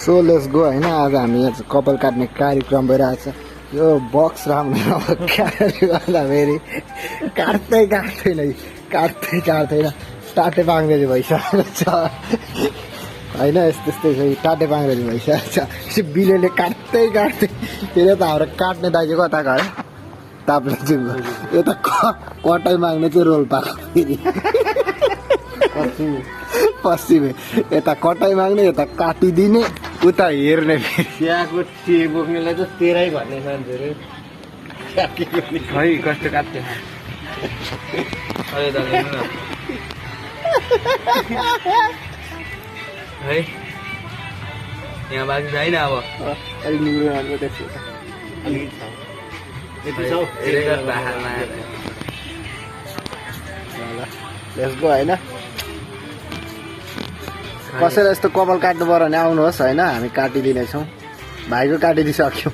so let's go होइन आज हामी यहाँ कपाल काट्ने कार्यक्रम भइरहेछ यो बक्स राम्रो गर्दा फेरि काट्दैन टाटे पाङ्ग्रेजी भइसकेको छ होइन यस्तै छ टाटे पाङ्ग्रेजी भइसकेको छ यसो बिलेले काट्दै फेरि त हाम्रो काट्ने दाजु कता गयो ताप्ले चाहिँ यो त कटाइ माग्ने चाहिँ रोल पाएको फेरि पश्चिमे यता कटाइ माग्ने यता काटिदिने उता हेर्ने त्यहाँको टी बोक्नेलाई त तेरै भन्ने मान्छेहरू खै कस्तो काट्थ्यो है यहाँ बाँकी छैन अब अलिक निग्रो अर्को त्यसो लेट्स गो होइन कसैलाई यस्तो कपाल काट्नु पर्यो भने आउनुहोस् होइन हामी काटिदिनेछौँ भाइको काटिदिइसक्यौँ